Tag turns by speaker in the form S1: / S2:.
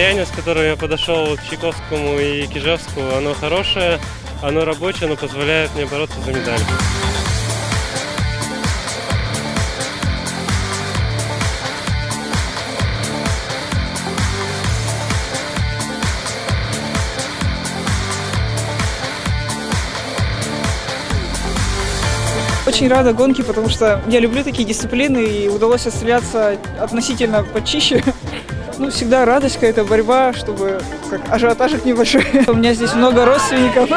S1: Расстояние, с которым я подошел к Чайковскому и к Ижевску, оно хорошее, оно рабочее, оно позволяет мне бороться за медаль.
S2: Очень рада гонке, потому что я люблю такие дисциплины, и удалось отстреляться относительно почище. Ну, всегда радость, какая-то борьба, чтобы как ажиотажик небольшой. У меня здесь много родственников.